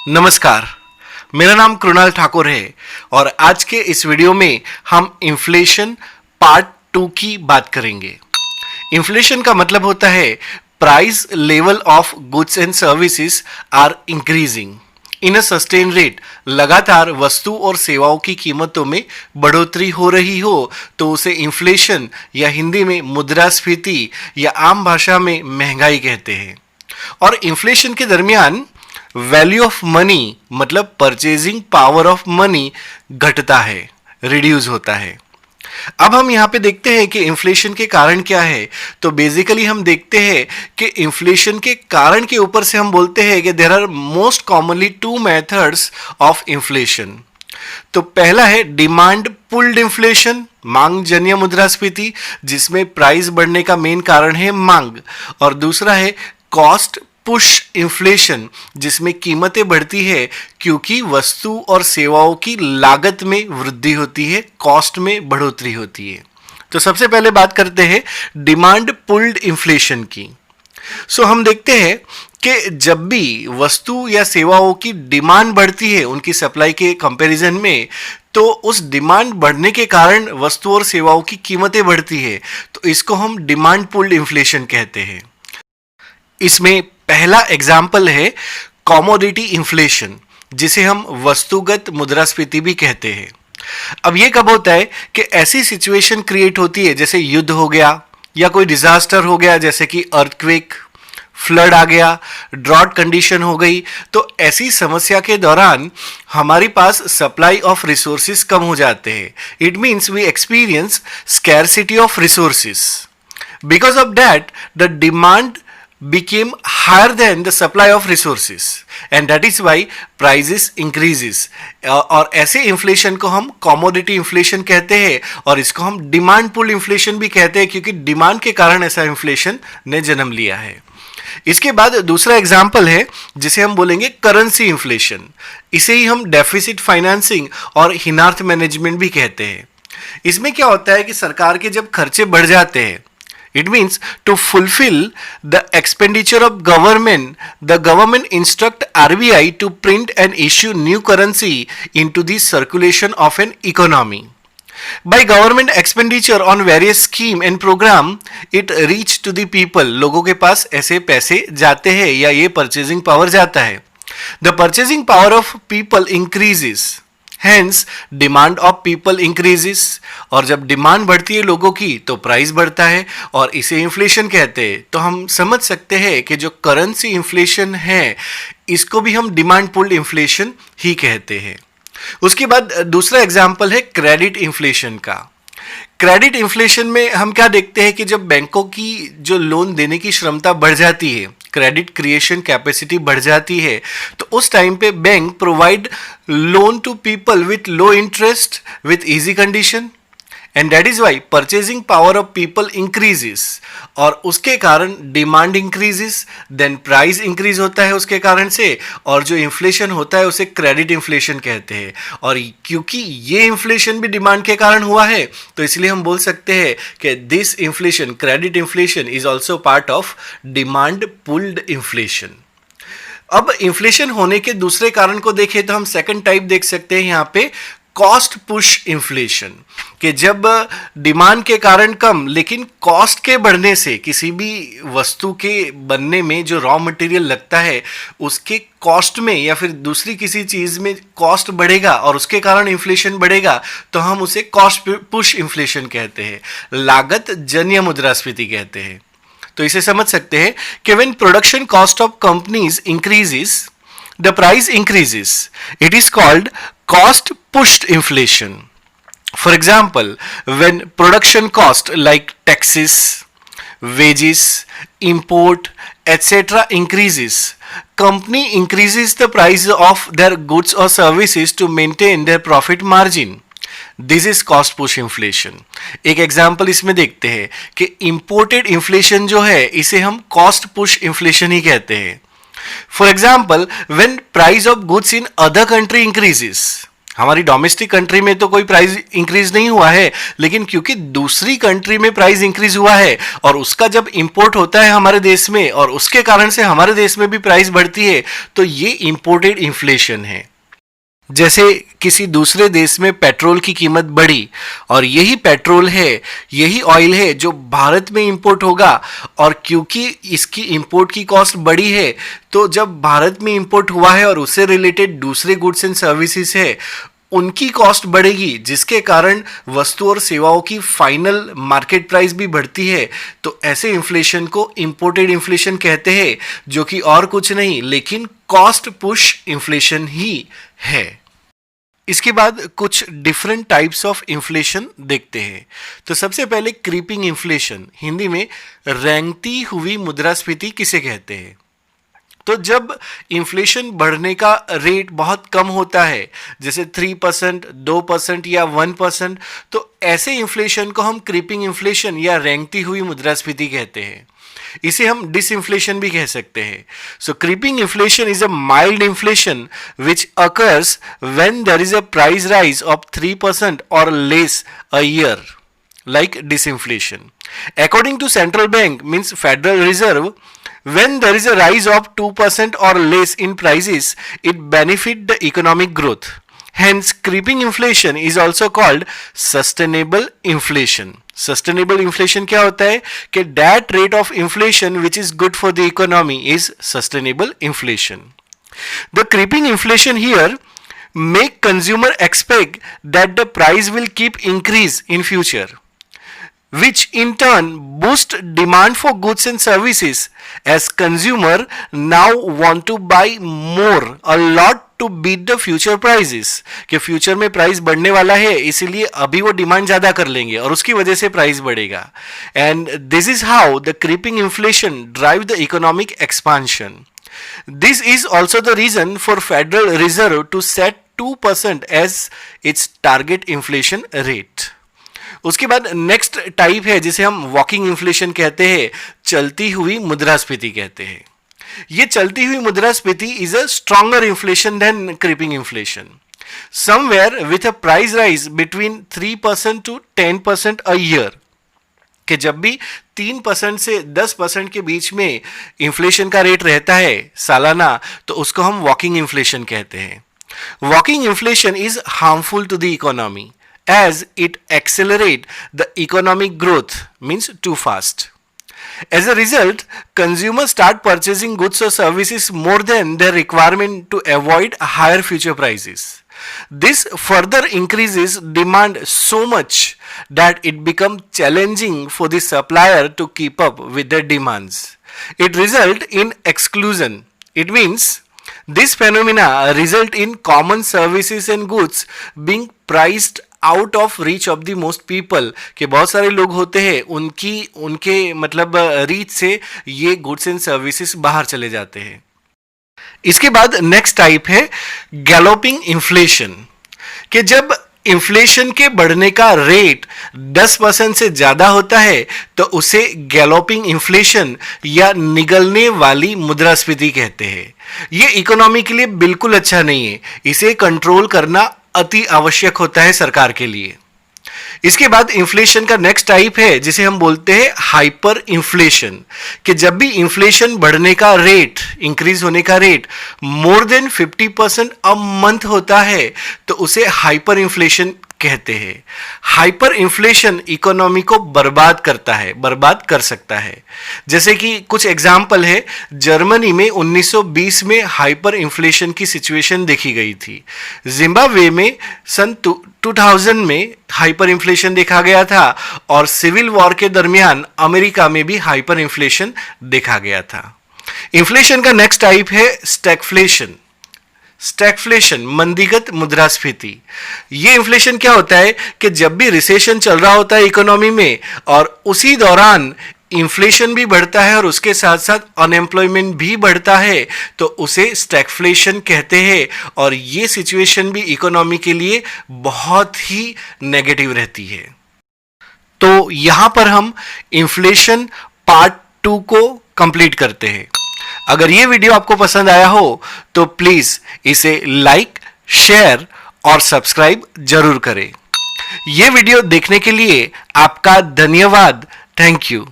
नमस्कार, मेरा नाम कृणाल ठाकुर है और आज के इस वीडियो में हम इन्फ्लेशन पार्ट 2 की बात करेंगे। इन्फ्लेशन का मतलब होता है price level of goods and services are increasing in a sustain rate. लगातार वस्तु और सेवाओं की कीमतों में बढ़ोतरी हो रही हो तो उसे इन्फ्लेशन या हिंदी में मुद्रास्फीति या आम भाषा में महंगाई कहते हैं। और इन्फ्लेशन के दरमियान वैल्यू ऑफ मनी मतलब परचेजिंग पावर ऑफ मनी घटता है, रिड्यूस होता है। अब हम यहाँ पे देखते हैं कि इन्फ्लेशन के कारण क्या है। तो बेसिकली हम देखते हैं कि इन्फ्लेशन के कारण के ऊपर से हम बोलते हैं कि there are most commonly two methods of inflation. तो पहला है डिमांड पुल्ड इन्फ्लेशन, मांग जन्य मुद्रास्फीति, जिसमें प्राइस बढ़ने का मेन कारण है मांग। और दूसरा है कॉस्ट पुश इन्फ्लेशन, जिसमें कीमतें बढ़ती है क्योंकि वस्तु और सेवाओं की लागत में वृद्धि होती है, कॉस्ट में बढ़ोतरी होती है। तो सबसे पहले बात करते हैं डिमांड पुल्ड इन्फ्लेशन की। हम देखते हैं कि जब भी वस्तु या सेवाओं की डिमांड बढ़ती है उनकी सप्लाई के कंपैरिजन में, तो उस डिमांड बढ़ने के कारण वस्तु और सेवाओं की कीमतें बढ़ती है, तो इसको हम डिमांड पुल्ड इन्फ्लेशन कहते हैं। इसमें पहला एग्जाम्पल है कॉमोडिटी इन्फ्लेशन, जिसे हम वस्तुगत मुद्रास्फीति भी कहते हैं। अब यह कब होता है कि ऐसी सिचुएशन क्रिएट होती है जैसे युद्ध हो गया या कोई डिजास्टर हो गया, जैसे कि अर्थक्वेक, फ्लड आ गया, ड्रॉट कंडीशन हो गई। तो ऐसी समस्या के दौरान हमारे पास सप्लाई ऑफ रिसोर्सेज कम हो जाते हैं। It means we experience scarcity of resources. Because of that the demand became higher than the supply of resources and that is why prices increases। और ऐसे इन्फ्लेशन को हम कॉमोडिटी इन्फ्लेशन कहते हैं और इसको हम डिमांड पुल इन्फ्लेशन भी कहते हैं, क्योंकि डिमांड के कारण ऐसा इन्फ्लेशन ने जन्म लिया है। इसके बाद दूसरा एग्जाम्पल है जिसे हम बोलेंगे करेंसी इन्फ्लेशन। इसे ही हम डेफिसिट फाइनेंसिंग और हिनार्थ मैनेजमेंट भी कहते हैं। इसमें क्या होता है कि सरकार के जब खर्चे बढ़ जाते हैं, it means to fulfill the expenditure of government, the government instruct RBI to print and issue new currency into the circulation of an economy. By government expenditure on various scheme and program, it reach to the people। लोगों के पास ऐसे पैसे जाते हैं या ये purchasing power जाता है। The purchasing power of people increases, Hence, demand of people increases। और जब डिमांड बढ़ती है लोगों की तो प्राइस बढ़ता है और इसे इन्फ्लेशन कहते हैं। तो हम समझ सकते हैं कि जो करेंसी इन्फ्लेशन है इसको भी हम डिमांड पुल्ड इन्फ्लेशन ही कहते हैं। उसके बाद दूसरा एग्जाम्पल है क्रेडिट इन्फ्लेशन का। क्रेडिट इन्फ्लेशन में हम क्या देखते हैं कि जब बैंकों की जो लोन देने की क्षमता बढ़ जाती है, क्रेडिट क्रिएशन कैपेसिटी बढ़ जाती है, तो उस टाइम पे bank provide loan to people with low interest with easy condition and that is why purchasing power of people increases. और उसके कारण demand increases, then price increase होता है उसके कारण से, और जो इन्फ्लेशन होता है उसे क्रेडिट इन्फ्लेशन कहते हैं। और क्योंकि ये इन्फ्लेशन भी डिमांड के कारण हुआ है तो इसलिए हम बोल सकते हैं कि this inflation, credit inflation, is also part of demand pulled inflation. अब इन्फ्लेशन होने के दूसरे कारण को देखें तो हम सेकंड टाइप देख सकते हैं यहाँ पे कॉस्ट पुश इन्फ्लेशन, कि जब डिमांड के कारण कम लेकिन कॉस्ट के बढ़ने से किसी भी वस्तु के बनने में जो रॉ मटेरियल लगता है उसके कॉस्ट में या फिर दूसरी किसी चीज़ में कॉस्ट बढ़ेगा और उसके कारण इन्फ्लेशन बढ़ेगा, तो हम उसे कॉस्ट पुश इन्फ्लेशन कहते हैं, लागत जन्य मुद्रास्फीति कहते हैं। तो इसे समझ सकते हैं कि when production cost of companies increases the price increases, it is called cost pushed inflation। For example, when production cost like taxes, wages, import, etc. increases, company increases the price of their goods or services to maintain their profit margin। This is cost push inflation. एक example इसमें देखते हैं कि imported inflation जो है इसे हम cost push inflation ही कहते हैं। For example, when price of goods in other country increases, हमारी डोमेस्टिक कंट्री में तो कोई प्राइस इंक्रीज नहीं हुआ है, लेकिन क्योंकि दूसरी कंट्री में प्राइस इंक्रीज हुआ है और उसका जब इंपोर्ट होता है हमारे देश में और उसके कारण से हमारे देश में भी प्राइस बढ़ती है, तो ये इंपोर्टेड इन्फ्लेशन है। जैसे किसी दूसरे देश में पेट्रोल की कीमत बढ़ी और यही पेट्रोल है, यही ऑयल है जो भारत में इंपोर्ट होगा, और क्योंकि इसकी इंपोर्ट की कॉस्ट बढ़ी है, तो जब भारत में इंपोर्ट हुआ है और उससे रिलेटेड दूसरे गुड्स एंड सर्विसेज है, उनकी कॉस्ट बढ़ेगी, जिसके कारण वस्तु और सेवाओं की फाइनल मार्केट प्राइस भी बढ़ती है। तो ऐसे इन्फ्लेशन को इंपोर्टेड इन्फ्लेशन कहते हैं, जो कि और कुछ नहीं लेकिन कॉस्ट पुश इन्फ्लेशन ही है। इसके बाद कुछ डिफरेंट टाइप्स ऑफ इन्फ्लेशन देखते हैं। तो सबसे पहले क्रीपिंग इन्फ्लेशन, हिंदी में रेंगती हुई मुद्रास्फीति किसे कहते हैं। तो जब इन्फ्लेशन बढ़ने का रेट बहुत कम होता है, जैसे 3%, 2% या 1%, तो ऐसे इन्फ्लेशन को हम क्रीपिंग इन्फ्लेशन या रेंगती हुई मुद्रास्फीति कहते हैं। इसे हम डिसइंफ्लेशन भी कह सकते हैं। So creeping inflation is a mild inflation which occurs when there is a price rise of 3% or less a year, like disinflation. According to central bank, means Federal Reserve, when there is a rise of 2% or less in prices, it benefit the economic growth. Hence, creeping inflation is also called sustainable inflation. Sustainable inflation क्या होता है कि that rate of inflation which is good for the economy is sustainable inflation. The creeping inflation here make consumer expect that the price will keep increase in future, which in turn boost demand for goods and services, as consumer now want to buy more a lot to beat the future prices. कि future में price बढ़ने वाला है, इसीलिए अभी वो demand ज्यादा कर लेंगे और उसकी वजह से प्राइस बढ़ेगा। And this is how the creeping inflation drive the economic expansion. This is also the reason for Federal Reserve to set 2% as its target inflation rate. उसके बाद नेक्स्ट टाइप है जिसे हम वॉकिंग इन्फ्लेशन कहते हैं, चलती हुई मुद्रास्फीति कहते हैं। ये चलती हुई मुद्रास्फीति is a stronger inflation than creeping inflation, somewhere with a price rise between 3% to 10% a year, कि जब भी 3% से 10% के बीच में इन्फ्लेशन का रेट रहता है सालाना, तो उसको हम वॉकिंग इन्फ्लेशन कहते हैं। Walking inflation is harmful to the economy as it accelerate the economic growth, means too fast. As a result, consumers start purchasing goods or services more than their requirement to avoid higher future prices. This further increases demand so much that it becomes challenging for the supplier to keep up with their demands. It results in exclusion. It means this phenomena result in common services and goods being priced out of reach of the most people, के बहुत सारे लोग होते हैं उनके मतलब reach से ये गुड्स एंड सर्विसेज बाहर चले जाते हैं। इसके बाद नेक्स्ट टाइप है गैलोपिंग इन्फ्लेशन, कि जब इन्फ्लेशन के बढ़ने का रेट 10% से ज्यादा होता है तो उसे गैलोपिंग इन्फ्लेशन या निगलने वाली मुद्रास्फीति कहते हैं। ये इकोनॉमी के लिए बिल्कुल अच्छा नहीं है, इसे कंट्रोल करना अति आवश्यक होता है सरकार के लिए। इसके बाद इन्फ्लेशन का नेक्स्ट टाइप है जिसे हम बोलते हैं हाइपर इन्फ्लेशन, कि जब भी इन्फ्लेशन बढ़ने का रेट, इंक्रीज होने का rate more than 50% a month होता है तो उसे हाइपर इन्फ्लेशन कहते हैं। हाइपर इन्फ्लेशन इकोनॉमी को बर्बाद करता है, बर्बाद कर सकता है। जैसे कि कुछ एग्जाम्पल है, जर्मनी में 1920 में हाइपर इन्फ्लेशन की सिचुएशन देखी गई थी। जिम्बाब्वे में सन 2000 में हाइपर इन्फ्लेशन देखा गया था और सिविल वॉर के दरमियान अमेरिका में भी हाइपर इन्फ्लेशन देखा गया था। इन्फ्लेशन का नेक्स्ट टाइप है स्टैगफ्लेशन। स्टैगफ्लेशन मंदीगत मुद्रास्फीति। ये इन्फ्लेशन क्या होता है कि जब भी रिसेशन चल रहा होता है इकोनॉमी में और उसी दौरान इन्फ्लेशन भी बढ़ता है और उसके साथ साथ अनएम्प्लॉयमेंट भी बढ़ता है तो उसे स्टैगफ्लेशन कहते हैं, और ये सिचुएशन भी इकोनॉमी के लिए बहुत ही नेगेटिव रहती है। तो यहां पर हम इन्फ्लेशन पार्ट 2 को कंप्लीट करते हैं। अगर ये वीडियो आपको पसंद आया हो तो प्लीज इसे लाइक, शेयर और सब्सक्राइब जरूर करें। ये वीडियो देखने के लिए आपका धन्यवाद। Thank you.